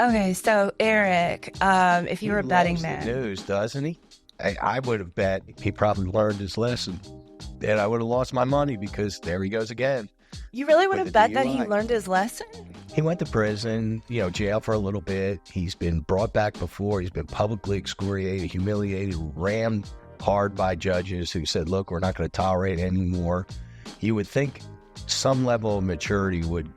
Okay, so Eric, if you were a betting He man. loves the news, doesn't he? I would have bet he probably learned his lesson. And I would have lost my money because there he goes again. You really would With have the bet that he DUI. learned his lesson? He went to prison, jail for a little bit. He's been brought back before. He's been publicly excoriated, humiliated, rammed hard by judges who said, look, we're not going to tolerate it anymore. You would think some level of maturity would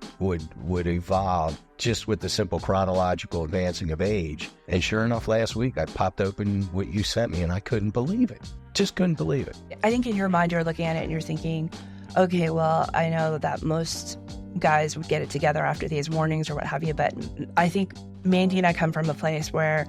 evolve just with the simple chronological advancing of age. And sure enough, last week I popped open what you sent me and I couldn't believe it. Just couldn't believe it. I think in your mind you're looking at it and you're thinking, okay, well, I know that most guys would get it together after these warnings or what have you, but I think Mandy and I come from a place where,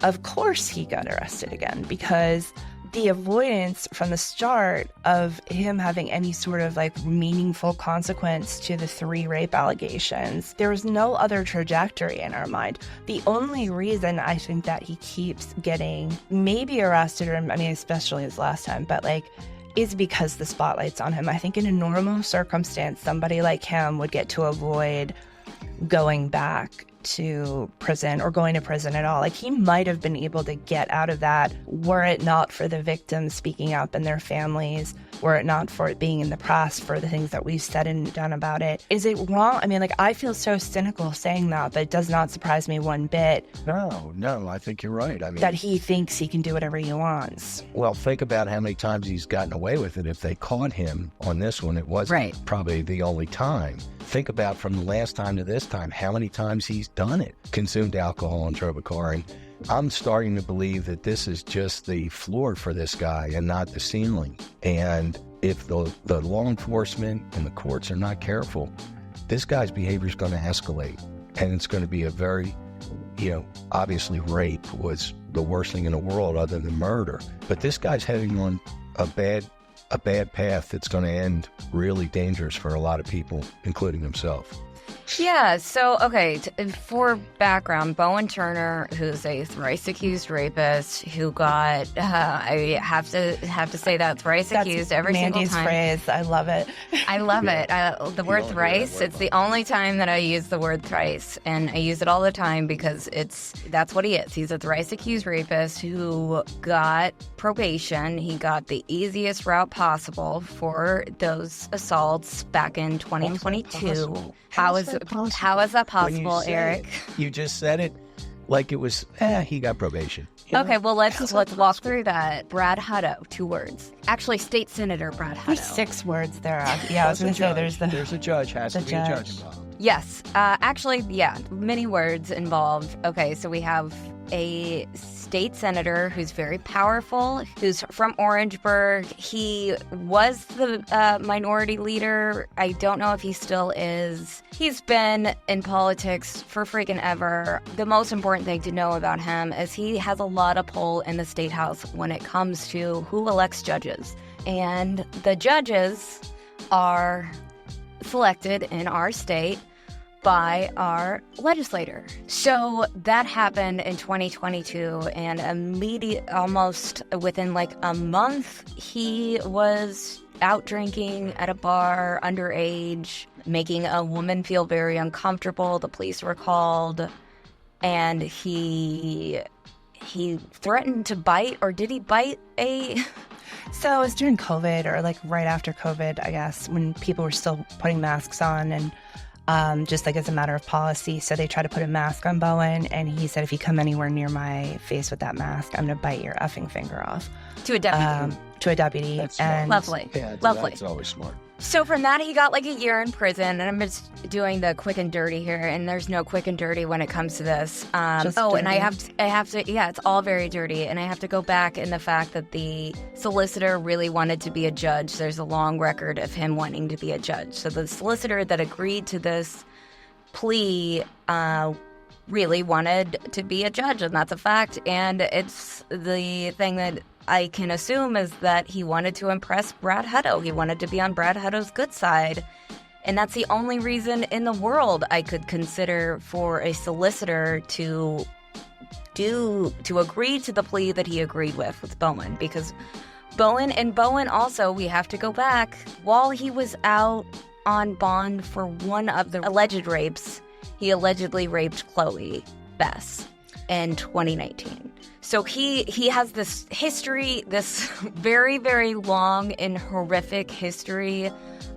of course, he got arrested again because the avoidance from the start of him having any sort of meaningful consequence to the 3 rape allegations, there was no other trajectory in our mind. The only reason I think that he keeps getting maybe arrested, or especially his last time, but is because the spotlight's on him. I think in a normal circumstance, somebody like him would get to avoid going back to prison or going to prison at all. He might have been able to get out of that were it not for the victims speaking up and their families, were it not for it being in the press, for the things that we've said and done about it. Is it wrong? I feel so cynical saying that, but it does not surprise me one bit. No, I think you're right. That he thinks he can do whatever he wants. Well, think about how many times he's gotten away with it. If they caught him on this one, it wasn't probably the only time. Think about from the last time to this time, how many times he's done it, consumed alcohol and drove a car. And I'm starting to believe that this is just the floor for this guy and not the ceiling. And if the law enforcement and the courts are not careful, this guy's behavior is going to escalate. And it's going to be a very, obviously rape was the worst thing in the world other than murder. But this guy's heading on a bad path that's going to end really dangerous for a lot of people, including himself. Yeah, so, okay, for background, Bowen Turner, who's a thrice-accused rapist who got, I have to say that, thrice-accused every Mandy's single time. phrase. I love it. I love it. The word thrice, it's the only time that I use the word thrice, and I use it all the time because that's what he is. He's a thrice-accused rapist who got probation. He got the easiest route possible for those assaults back in 2022. How is that possible, Eric? You just said it like it was, he got probation. Okay, well, let's walk through that. Brad Hutto, 2 words. Actually, State Senator Brad Hutto. There's 6 words there. Yeah, I was going to say there's a judge. Has to be a judge involved. Yes. Many words involved. Okay, so we have a state senator who's very powerful, who's from Orangeburg. He was the minority leader. I don't know if he still is. He's been in politics for freaking ever. The most important thing to know about him is he has a lot of pull in the state house when it comes to who elects judges. And the judges are selected in our state by our legislator. So that happened in 2022, and almost within a month, he was out drinking at a bar, underage, making a woman feel very uncomfortable. The police were called, and he threatened to bite, or did he bite a... So it was during COVID, or right after COVID, I guess, when people were still putting masks on, and just as a matter of policy. So they tried to put a mask on Bowen, and he said, if you come anywhere near my face with that mask, I'm going to bite your effing finger off. To a deputy. That's and lovely. Yeah, lovely. That's always smart. So from that, he got a year in prison, and I'm just doing the quick and dirty here, and there's no quick and dirty when it comes to this. And I have to, yeah, it's all very dirty, and I have to go back in the fact that the solicitor really wanted to be a judge. There's a long record of him wanting to be a judge. So the solicitor that agreed to this plea really wanted to be a judge, and that's a fact. And it's the thing that I can assume is that he wanted to impress Brad Hutto. He wanted to be on Brad Hutto's good side. And that's the only reason in the world I could consider for a solicitor to agree to the plea that he agreed with Bowen. Because Bowen also, we have to go back, while he was out on bond for one of the alleged rapes, he allegedly raped Chloe. Bess in 2019. So he has this history, this very, very long and horrific history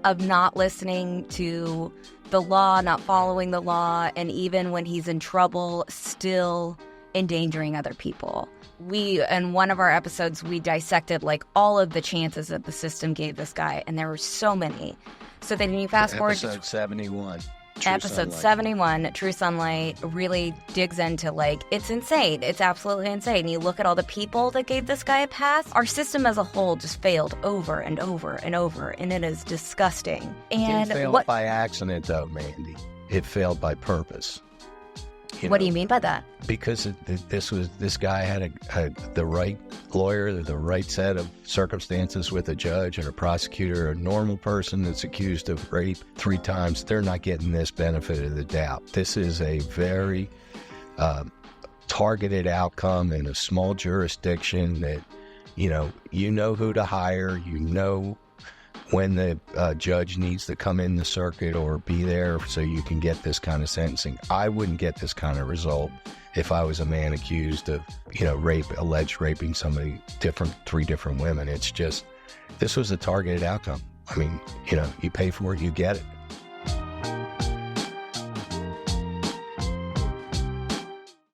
of not listening to the law, not following the law, and even when he's in trouble, still endangering other people. In one of our episodes, we dissected like all of the chances that the system gave this guy, and there were so many. So then you fast forward to episode 71. Episode 71, True Sunlight, really digs into, like, it's insane. It's absolutely insane. You look at all the people that gave this guy a pass. Our system as a whole just failed over and over and over, and it is disgusting. And it failed by accident, though, Mandy. It failed by purpose. What do you mean by that? Because this guy had the right lawyer, the right set of circumstances with a judge and a prosecutor. A normal person that's accused of rape 3 times, they're not getting this benefit of the doubt. This is a very targeted outcome in a small jurisdiction that, you know who to hire, when the judge needs to come in the circuit or be there so you can get this kind of sentencing. I wouldn't get this kind of result if I was a man accused of, alleged raping 3 different women. It's just, this was a targeted outcome. I mean, you pay for it, you get it.